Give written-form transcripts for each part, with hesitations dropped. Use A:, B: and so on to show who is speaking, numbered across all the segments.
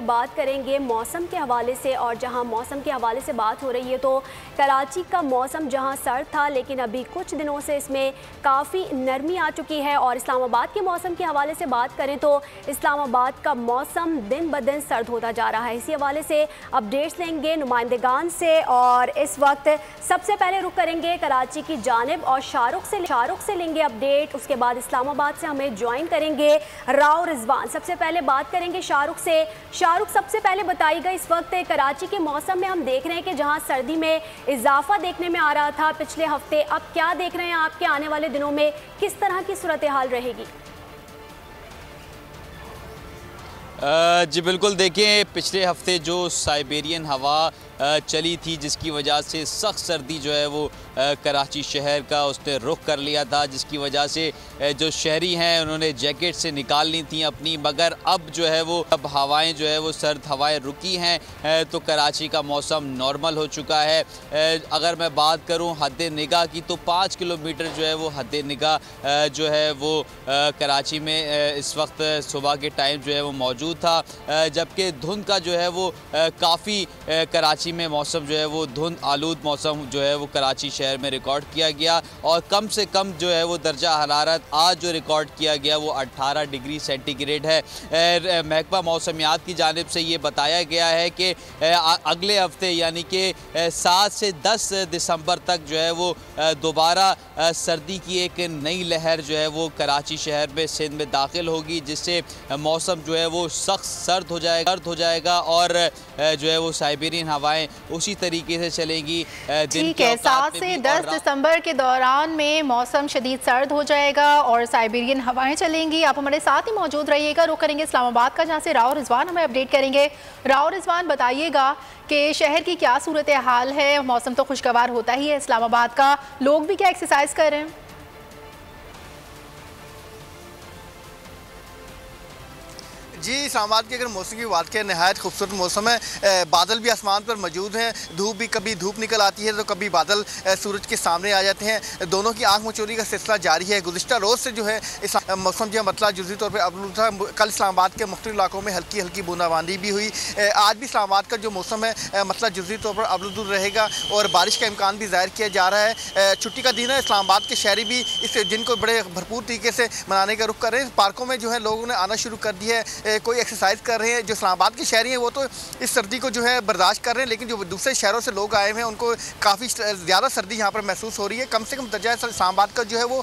A: बात करेंगे मौसम के हवाले से, और जहां मौसम के हवाले से बात हो रही है तो कराची का मौसम जहां सर्द था लेकिन अभी कुछ दिनों से इसमें काफ़ी नरमी आ चुकी है। और इस्लामाबाद के मौसम के हवाले से बात करें तो इस्लामाबाद का मौसम दिन ब दिन सर्द होता जा रहा है। इसी हवाले से अपडेट्स लेंगे नुमाइंदगान से, और इस वक्त सबसे पहले रुख करेंगे कराची की जानिब और शाहरुख से लेंगे अपडेट। उसके बाद इस्लामाबाद से हमें ज्वाइन करेंगे राव रिजवान। सबसे पहले बात करेंगे शाहरुख से। शाहरुख, सबसे पहले बताइएगा, इस वक्त कराची के मौसम में हम देख रहे हैं कि जहां सर्दी में इजाफा देखने में आ रहा था पिछले हफ्ते, अब क्या देख रहे हैं आपके आने वाले दिनों में किस तरह की सूरत हाल रहेगी?
B: जी बिल्कुल, देखिए पिछले हफ्ते जो साइबेरियन हवा चली थी जिसकी वजह से सख्त सर्दी जो है वो कराची शहर का उसने रुख कर लिया था, जिसकी वजह से जो शहरी हैं उन्होंने जैकेट से निकाल ली थी अपनी, मगर अब जो है वो अब हवाएं जो है वो सर्द हवाएं रुकी हैं तो कराची का मौसम नॉर्मल हो चुका है। अगर मैं बात करूं हद निगाह की तो 5 किलोमीटर जो है वो हद निगाह जो है वो कराची में इस वक्त सुबह के टाइम जो है वो मौजूद था, जबकि धुंध का जो है वो काफ़ी कराची में मौसम जो है वो धुंध आलूद मौसम जो है वो कराची शहर में रिकॉर्ड किया गया। और कम से कम जो है वो दर्जा हरारत आज जो रिकॉर्ड किया गया वो 18 डिग्री सेंटीग्रेड है। महकमा मौसमियात की जानिब से ये बताया गया है कि अगले हफ्ते यानी कि 7 से 10 दिसंबर तक जो है वो दोबारा सर्दी की एक नई लहर जो है वो कराची शहर में सिंध में दाखिल होगी, जिससे मौसम जो है वो सख्त सर्द हो जाएगा और जो है वो साइबेरियन हवाएं उसी तरीके से चलेंगी।
C: ठीक है, 7 से 10 दिसंबर के दौरान में मौसम शदीद सर्द हो जाएगा और साइबेरियन हवाएं चलेंगी। आप हमारे साथ ही मौजूद रहिएगा। रुख करेंगे इस्लामाबाद का, जहां से राव रिजवान हमें अपडेट करेंगे। राव रिजवान, बताइएगा कि शहर की क्या सूरत हाल है? मौसम तो खुशगवार होता ही है इस्लामाबाद का, लोग भी क्या एक्सरसाइज कर रहे हैं?
D: जी, इस्लामाबाद की अगर मौसम की बात करें, नहायत खूबसूरत मौसम है। बादल भी आसमान पर मौजूद हैं, धूप भी कभी धूप निकल आती है तो कभी बादल सूरज के सामने आ जाते हैं। दोनों की आंख मचोरी का सिलसिला जारी है। गुज़िश्ता रोज़ से जो है इस मौसम जो है मतलब जुज़ी तौर पर अबलूद था। कल इस्लामाबाद के मुख्तलिफ इलाकों में हल्की हल्की बूंदाबांदी भी हुई। आज भी इस्लामाबाद का जो मौसम है मतलब जुज़ी तौर पर अबलूद रहेगा और बारिश का इम्कान भी ज़ाहिर किया जा रहा है। छुट्टी का दिन है, इस्लामाबाद के शहरी भी इस दिन को बड़े भरपूर तरीके से मनाने का रुख कर रहे हैं। पार्कों में जो है लोगों ने आना शुरू कर दिया है, कोई एक्सरसाइज कर रहे हैं। जो इस्लामाबाद के शहरी हैं वो तो इस सर्दी को जो है बर्दाश्त कर रहे हैं, लेकिन जो दूसरे शहरों से लोग आए हुए हैं उनको काफ़ी ज़्यादा सर्दी यहाँ पर महसूस हो रही है। कम से कम दर्जा इस्लामाबाद का जो है वो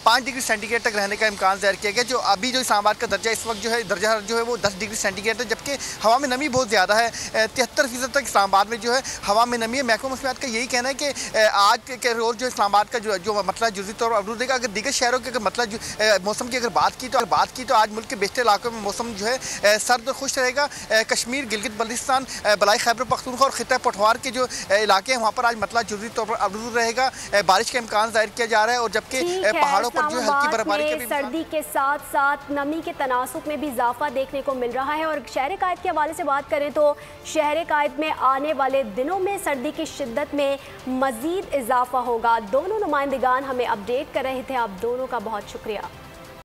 D: 5 डिग्री सेंटीग्रेड तक रहने का इम्कान ज़ाहिर किया गया। जो अभी जो इस्लामाबाद का दर्जा इस वक्त जो है दर्जा जो है वो 10 डिग्री सेंटीग्रेड है, जबकि हवा में नमी बहुत ज़्यादा है। 73% तक इस्लामाबाद में जो है हवा में नमी है। महकमा मौसमियात का यही कहना है कि आज के रोज़ जो इस्लामाबाद का जो मतलब जुज़ी तौर पर अबलूद है। अगर दीगर शहरों के मतलब मौसम की अगर बात की तो आज मुल्क के बेशतर इलाकों में मौसम जो है सर्द खुश रहेगा। कश्मीर, गिलगित बल्तिस्तान, बलाई खैबर पख्तूनख्वा और खित्ता पठवार के जो इलाके हैं वहाँ पर आज मतलब जुज़ी तौर पर अबलूद रहेगा। बारिश का इम्कान जाहिर किया जा रहा है और जबकि पहाड़ों पर जो हल्की बर्फबारी का भी
A: सर्दी के साथ साथ नमी के तनासुब में भी इजाफा देखने को मिल रहा है। और शहर कायद के हवाले से बात करें तो शहर कायद में आने वाले दिनों में सर्दी की शिद्दत में मजीद इजाफा होगा। दोनों नुमाइंदगान हमें अपडेट कर रहे थे, आप दोनों का बहुत शुक्रिया।